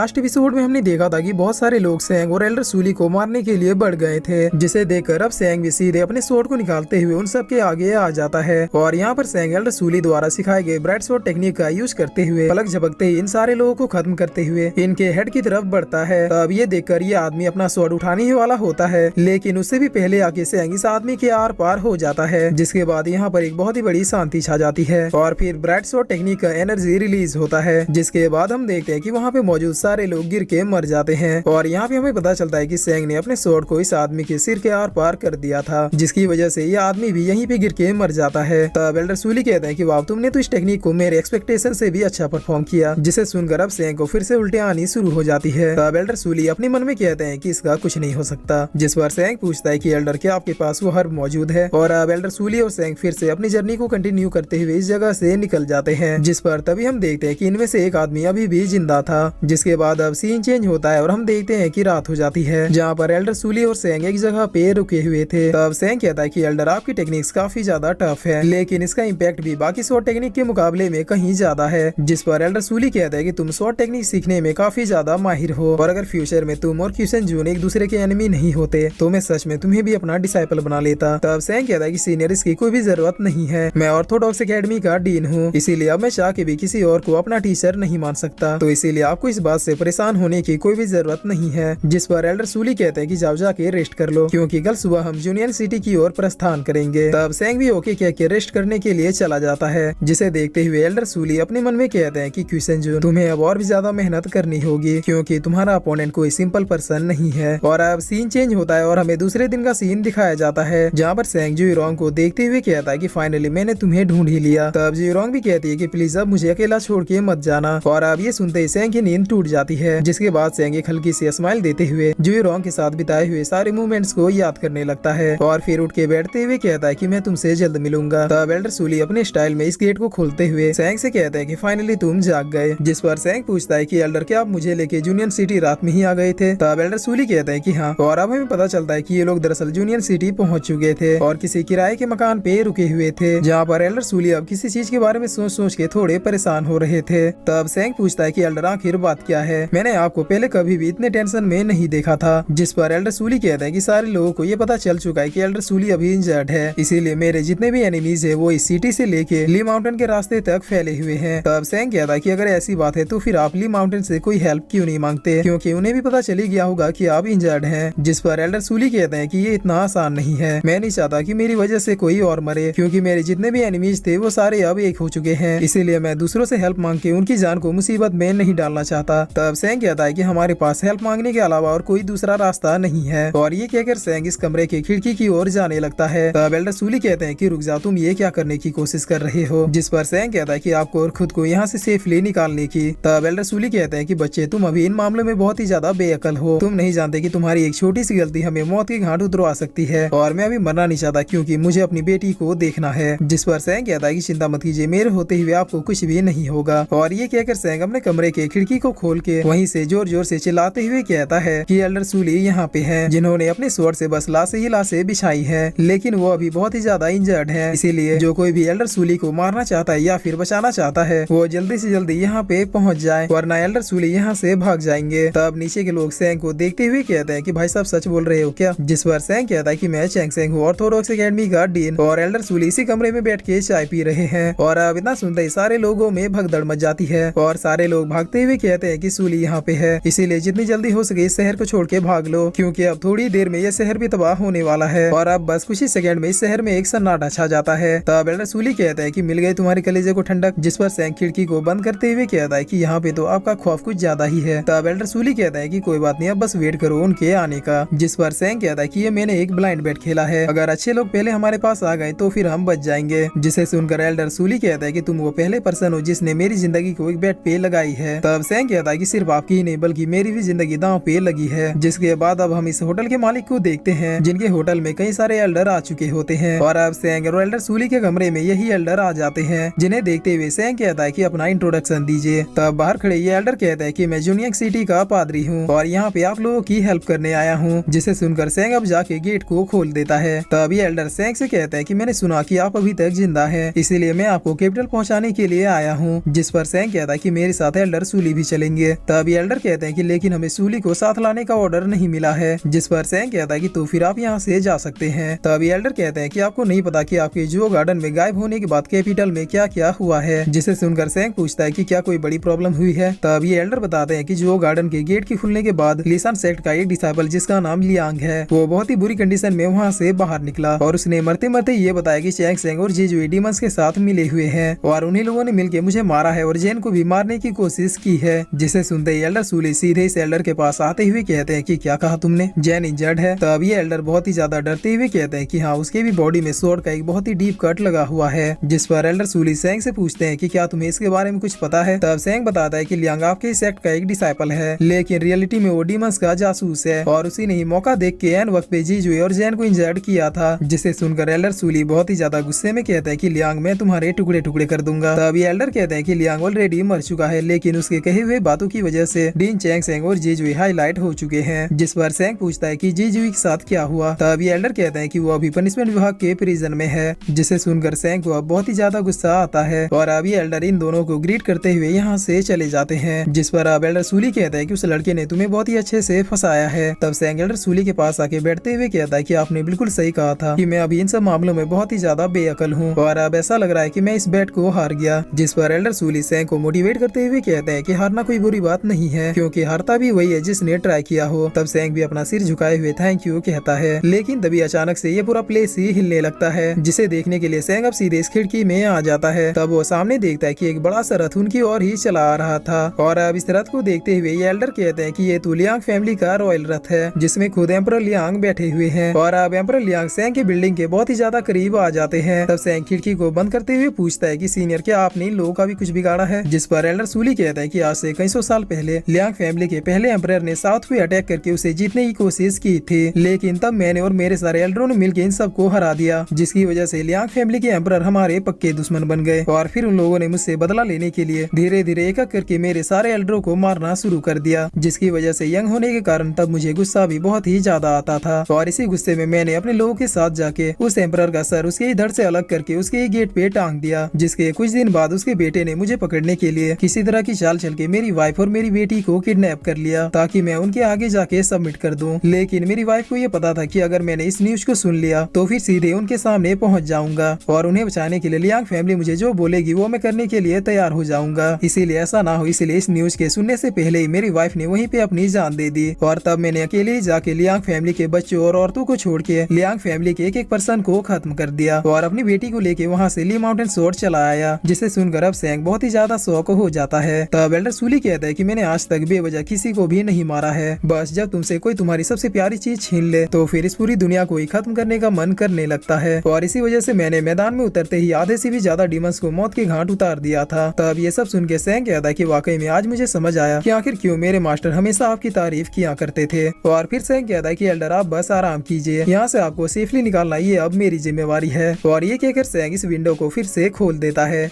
Last episode में हमने देखा था कि बहुत सारे लोग सेंग और एल्डर सूली को मारने के लिए बढ़ गए थे, जिसे देखकर अब सेंग भी सीधे अपने स्वॉर्ड को निकालते हुए उन सब के आगे आ जाता है। और यहाँ पर सेंग एल्डर सूली द्वारा सिखाए गए ब्राइट स्वॉर्ड टेक्निक का यूज करते हुए पलक झपकते ही इन सारे लोगों को खत्म करते हुए इनके हेड की तरफ बढ़ता है। तब ये देखकर ये आदमी अपना स्वॉर्ड उठाने ही वाला होता है, लेकिन उससे भी पहले आके सेंग इस आदमी के आर पार हो जाता है, जिसके बाद यहाँ पर एक बहुत ही बड़ी शांति छा जाती है और फिर ब्राइट स्वॉर्ड टेक्निक का एनर्जी रिलीज होता है, जिसके बाद हम देखते हैं कि वहाँ पे मौजूद सारे लोग गिर के मर जाते हैं। और यहाँ पे हमें पता चलता है कि सेंग ने अपने स्वॉर्ड को इस आदमी के सिर के आर पार कर दिया था, जिसकी वजह से ये आदमी भी यहीं पे गिर के मर जाता है। तब एल्डर सूली कहते हैं कि वाह, तुमने तो इस टेक्निक को मेरे एक्सपेक्टेशन से भी अच्छा परफॉर्म किया, जिसे सुनकर अब सेंग को फिर से उल्टे आनी शुरू हो जाती है। तब एल्डर सूली अपने मन में कहते हैं कि इसका कुछ नहीं हो सकता, जिस पर सेंग पूछता है कि एल्डर क्या आपके पास वो हर्ब मौजूद है। और अब एल्डर सूली और सेंग फिर से अपनी जर्नी को कंटिन्यू करते हुए इस जगह से निकल जाते हैं, जिस पर तभी हम देखते हैं कि इनमें से एक आदमी अभी भी जिंदा था। जिसके बाद अब सीन चेंज होता है और हम देखते हैं कि रात हो जाती है, जहाँ पर एल्डर सूली और सेंग एक जगह पे रुके हुए थे। तब सेंग कहता है कि एल्डर आपकी टेक्निक्स काफी ज्यादा टफ है, लेकिन इसका इम्पैक्ट भी बाकी स्वॉर्ड टेक्निक के मुकाबले में कहीं ज्यादा है। जिस पर एल्डर सूली कहता है कि तुम स्वॉर्ड टेक्निक सीखने में काफी ज्यादा माहिर हो, और अगर फ्यूचर में तुम और क्यूसन जून एक दूसरे के एनिमी नहीं होते तो मैं सच में तुम्हें भी अपना डिसाइपल बना लेता। तब सेंग कहता है कि सीनियर इसकी कोई भी जरूरत नहीं है, मैं ऑर्थोडॉक्स एकेडमी का डीन हूँ, इसीलिए अब मैं चाह के भी किसी और को अपना टीचर नहीं मान सकता, तो इसीलिए आपको इस बात से परेशान होने की कोई भी जरूरत नहीं है। जिस पर एल्डर सूली कहते हैं कि जाओ जाके रेस्ट कर लो, क्योंकि कल सुबह हम यूनियन सिटी की ओर प्रस्थान करेंगे। तब सेंग भी ओके कह के रेस्ट करने के लिए चला जाता है, जिसे देखते हुए एल्डर सूली अपने मन में कहते हैं कि क्यूसन जून, तुम्हें अब और भी ज्यादा मेहनत करनी होगी, क्योंकि तुम्हारा अपोनेंट कोई सिंपल पर्सन नहीं है। और अब सीन चेंज होता है और हमें दूसरे दिन का सीन दिखाया जाता है, जहाँ पर सेंग जुइरोंग को देखते हुए कहता है कि फाइनली मैंने तुम्हें ढूंढ ही लिया। तब जुइरोंग भी कहती है कि प्लीज अब मुझे अकेला छोड़ के मत जाना। और अब ये सुनते ही सेंग की नींद टूट जाती है, जिसके बाद सेंग एक हल्की सी स्माइल देते हुए जुइरोंग के साथ बिताए हुए सारे मूवमेंट्स को याद करने लगता है, और फिर उठ के बैठते हुए कहता है कि मैं तुमसे जल्द मिलूंगा। तब एल्डर सूली अपने स्टाइल में इस गेट को खोलते हुए सेंग से कहता है कि फाइनली तुम जाग गए। जिस पर सेंग पूछता है कि एल्डर क्या आप मुझे लेके यूनियन सिटी रात में ही आ गए थे। तब एल्डर सूली कहता है कि हाँ, और अब हमें पता चलता है कि ये लोग दरअसल यूनियन सिटी पहुंच चुके थे और किसी किराए के मकान पे रुके हुए थे, जहाँ पर एल्डर सूली अब किसी चीज के बारे में सोच सोच के थोड़े परेशान हो रहे थे। तब सेंग पूछता है कि एल्डर आखिर बात क्या है, मैंने आपको पहले कभी भी इतने टेंशन में नहीं देखा था। जिस पर एल्डर सूली कहता है कि सारे लोगों को ये पता चल चुका है कि एल्डर सूली अभी इंजर्ड है, इसीलिए मेरे जितने भी एनिमीज है वो इस सिटी से लेके ली माउंटेन के रास्ते तक फैले हुए हैं। तब सेंग कहता है कि अगर ऐसी बात है तो फिर आप ली माउंटेन से कोई हेल्प क्यों नहीं मांगते, क्योंकि उन्हें भी पता चली गया होगा कि आप इंजर्ड हैं। जिस पर एल्डर सूली कहते हैं कि ये इतना आसान नहीं है, मैं नहीं चाहता कि मेरी वजह से कोई और मरे, क्योंकि मेरे जितने भी एनिमीज थे वो सारे अब एक हो चुके हैं, इसीलिए मैं दूसरों से हेल्प मांग के उनकी जान को मुसीबत में नहीं डालना चाहता। तब सेंग कहता है कि हमारे पास हेल्प मांगने के अलावा और कोई दूसरा रास्ता नहीं है, और ये कहकर सेंग इस कमरे के खिड़की की ओर जाने लगता है। तब एल्डर सूली कहते हैं कि रुक जाओ, तुम ये क्या करने की कोशिश कर रहे हो। जिस पर सेंग कहता है कि आपको और खुद को यहाँ से सेफली निकालने की। तब एल्डर सूली कहते हैं कि बच्चे, तुम अभी इन मामलों में बहुत ही ज्यादा बेअकल हो, तुम नहीं जानते कि तुम्हारी एक छोटी सी गलती हमें मौत की घाट उतरवा सकती है, और मैं अभी मरना नहीं चाहता क्योंकि मुझे अपनी बेटी को देखना है। जिस पर सेंग कहता है कि चिंता मत कीजिए, मेरे होते हुए आपको कुछ भी नहीं होगा। और ये कहकर सेंग अपने कमरे के खिड़की को खोल के वहीं से जोर जोर से चिल्लाते हुए कहता है कि एल्डर सूली यहाँ पे हैं, जिन्होंने अपने स्वॉर्ड से बस लाशें ही लाशें बिछाई है, लेकिन वो अभी बहुत ही ज्यादा इंजर्ड है, इसीलिए जो कोई भी एल्डर सूली को मारना चाहता है या फिर बचाना चाहता है वो जल्दी से जल्दी यहाँ पे पहुँच जाए, वरना एल्डर सूली यहाँ से भाग जाएंगे। तब नीचे के लोग सेंग को देखते हुए कहते हैं कि भाई साहब सच बोल रहे हो क्या। जिस पर सेंग कहता है कि मैं चैंग सेंग हूँ, ऑर्थोडॉक्स एकेडमी का डीन, और एल्डर सूली इसी कमरे में बैठ के चाय पी रहे हैं। और अब इतना सुनते ही सारे लोगों में भगदड़ मच जाती है और सारे लोग भागते हुए कहते हैं कि सूली यहाँ पे है, इसीलिए जितनी जल्दी हो सके इस शहर को छोड़ के भाग लो, क्योंकि अब थोड़ी देर में यह शहर भी तबाह होने वाला है। और अब बस कुछ ही सेकंड में इस शहर में एक सन्नाटा छा जाता है। तब एल्डर सूली कहता है कि मिल गई तुम्हारे कलेजे को ठंडक। जिस पर सेंग खिड़की को बंद करते हुए कहता है कि यहाँ पे तो आपका खौफ कुछ ज्यादा ही है। तब एल्डर सूली कहता है कि कोई बात नहीं, अब बस वेट करो उनके आने का। जिस पर सेंग कहता है कि ये मैंने एक ब्लाइंड बेट खेला है, अगर अच्छे लोग पहले हमारे पास आ गए तो फिर हम बच जाएंगे। जिसे सुनकर एल्डर सूली कहता है कि तुम वो पहले पर्सन हो जिसने मेरी जिंदगी को एक बेट पे लगाई है। तब सेंग कहता है कि सिर्फ आपकी ही नहीं बल्कि मेरी भी जिंदगी दांव पे लगी है। जिसके बाद अब हम इस होटल के मालिक को देखते हैं, जिनके होटल में कई सारे एल्डर आ चुके होते हैं, और अब सेंग और एल्डर सूली के कमरे में यही एल्डर आ जाते हैं, जिन्हें देखते हुए सेंग कहता है कि अपना इंट्रोडक्शन दीजिए। तब बाहर खड़े ये एल्डर कहता है कि मैं यूनियन सिटी का पादरी हूँ और यहाँ पे आप लोगों की हेल्प करने आया हूँ। जिसे सुनकर सेंग अब जाके गेट को खोल देता है। तब ये एल्डर सेंग से कहता है कि मैंने सुना कि आप अभी तक जिंदा हैं, इसीलिए मैं आपको कैपिटल पहुँचाने के लिए आया हूँ। जिस पर सेंग कहता है कि मेरे साथ एल्डर सूली भी चलेंगे। तभी एल्डर कहते हैं कि लेकिन हमें सूली को साथ लाने का ऑर्डर नहीं मिला है, जिस पर सैंग कहता है कि तो फिर आप यहाँ से जा सकते हैं। तभी एल्डर कहते हैं कि आपको नहीं पता कि आपके जो गार्डन में गायब होने के बाद कैपिटल में क्या क्या हुआ है, जिसे सुनकर सैंग पूछता है कि क्या कोई बड़ी प्रॉब्लम हुई है। तभी एल्डर बताते हैं कि जो गार्डन के गेट के खुलने के बाद लिसान सेक्ट का एक डिसाइपल जिसका नाम लियांग है, वो बहुत ही बुरी कंडीशन में वहाँ से बाहर निकला और उसने मरते मरते ये बताया कि चैंग सेंग और जीजुई डीमंस के साथ मिले हुए हैं और उन्हीं लोगों ने मिलकर मुझे मारा है और जेन को भी मारने की कोशिश की है। जिसे सुनते ही एल्डर सूली सीधे इस एल्डर के पास आते हुए कहते हैं कि क्या कहा तुमने, जेन इंजर्ड है। तब ये एल्डर बहुत ही ज्यादा डरते हुए कहते हैं कि हाँ, उसके भी बॉडी में स्वॉर्ड का एक बहुत ही डीप कट लगा हुआ है। जिस पर एल्डर सूली सेंग से पूछते हैं कि क्या तुम्हें इसके बारे में कुछ पता है। तब सेंग बताता है कि लियांग आपके सेक्ट का एक डिसाइपल है, लेकिन रियलिटी में वो डीमंस का जासूस है और उसी ने ही मौका देख के एन वक्त पे जीजुई और जेन को इंजर्ड किया था। जिसे सुनकर एल्डर सूली बहुत ही ज्यादा गुस्से में कहता है कि लियांग मैं तुम्हारे टुकड़े टुकड़े कर दूंगा। तब ये एल्डर कहते हैं कि लियांग ऑलरेडी मर चुका है, लेकिन उसके कहे हुए बातों की वजह से डीन, चैंग सेंग और जीजुई हाईलाइट हो चुके हैं। जिस पर सेंग पूछता है कि जीजुई के साथ क्या हुआ। तब ये एल्डर कहते हैं कि वो अभी पनिशमेंट विभाग के प्रिजन में है। जिसे सुनकर सेंग को अब बहुत ही ज्यादा गुस्सा आता है और अब ये एल्डर इन दोनों को ग्रीट करते हुए यहाँ से चले जाते हैं। जिस पर अब एल्डर सूली कहता है कि उस लड़के ने तुम्हें बहुत ही अच्छे से फंसाया है। तब सेंग एल्डर सूली के पास आके बैठते हुए कहता है कि आपने बिल्कुल सही कहा था कि मैं अभी इन सब मामलों में बहुत ही ज्यादा बेअकल हूँ और अब ऐसा लग रहा है कि मैं इस बैट को हार गया। जिस पर एल्डर सूली सेंग को मोटिवेट करते हुए कहते हैं कि हारना कोई बुरी बात नहीं है, क्योंकि हारता भी वही है जिसने ट्राई किया हो। तब सेंग भी अपना सिर झुकाए हुए थैंक यू कहता है, लेकिन तभी अचानक से ये पूरा प्लेस ही हिलने लगता है। जिसे देखने के लिए सेंग अब सीधे इस खिड़की में आ जाता है। तब वो सामने देखता है कि एक बड़ा सा रथ उनकी ओर ही चला आ रहा था और अब इस रथ को देखते हुए ये एल्डर कहते हैं कि ये तो लियांग फैमिली का रॉयल रथ है, जिसमें खुद एम्परर लियांग बैठे हुए हैं। और अब एम्परर लियांग सेंग की बिल्डिंग के बहुत ही ज्यादा करीब आ जाते हैं। तब सेंग खिड़की को बंद करते हुए पूछता है कि सीनियर, क्या आपने इन लोगों का भी कुछ बिगाड़ा है। जिस पर एल्डर सूली कहता है कि आज से कई सौ साल पहले लियांग फैमिली के पहले एम्परर ने साउथ पे अटैक करके उसे जीतने की कोशिश की थी, लेकिन तब मैंने और मेरे सारे एल्डरों ने मिलकर इन सबको हरा दिया, जिसकी वजह से लियांग फैमिली के एम्परर हमारे पक्के दुश्मन बन गए और फिर उन लोगों ने मुझसे बदला लेने के लिए धीरे धीरे एक एक करके मेरे सारे एल्डरों को मारना शुरू कर दिया, जिसकी वजह से यंग होने के कारण तब मुझे गुस्सा भी बहुत ही ज्यादा आता था और इसी गुस्से में मैंने अपने लोगों के साथ जाके उस एम्परर का सर उसके धड़ से अलग करके उसके गेट पे टांग दिया। जिसके कुछ दिन बाद उसके बेटे ने मुझे पकड़ने के लिए किसी तरह की चाल चल के मेरी वाइफ और मेरी बेटी को किडनैप कर लिया ताकि मैं उनके आगे जाके सबमिट कर दूं। लेकिन मेरी वाइफ को ये पता था कि अगर मैंने इस न्यूज को सुन लिया तो फिर सीधे उनके सामने पहुंच जाऊंगा और उन्हें बचाने के लिए लियांग फैमिली मुझे जो बोलेगी वो मैं करने के लिए तैयार हो जाऊंगा। इसीलिए ऐसा ना हो, इसलिए इस न्यूज के सुनने से पहले ही मेरी वाइफ ने वहीं पे अपनी जान दे दी और तब मैंने अकेले ही जाके लियांग फैमिली के बच्चों और औरतों को छोड़ के लियांग फैमिली के एक एक पर्सन को खत्म कर दिया और अपनी बेटी को लेके वहाँ से ली माउंटेन सोर्ड चला आया। जिसे सुनकर अब सेंग बहुत ही ज्यादा शौक हो जाता है। तब एल्डर सूली कहता है कि मैंने आज तक बेवजह किसी को भी नहीं मारा है, बस जब तुमसे कोई तुम्हारी सबसे प्यारी चीज छीन ले तो फिर इस पूरी दुनिया को ही खत्म करने का मन करने लगता है और इसी वजह से मैंने मैदान में उतरते ही आधे से भी ज्यादा डीमंस को मौत के घाट उतार दिया था। तब ये सब सुन के सेंग कहता है कि वाकई में आज मुझे समझ आया कि आखिर क्यों मेरे मास्टर हमेशा आपकी तारीफ किया करते थे। और फिर सेंग कहता है कि एल्डर आप बस आराम कीजिए, यहाँ से आपको सेफली निकालना ये अब मेरी जिम्मेवारी है। और ये कहकर सेंग इस विंडो को फिर से खोल देता है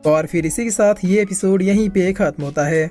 और फिर इसी के साथ ये एपिसोड यहीं पे खत्म होता है।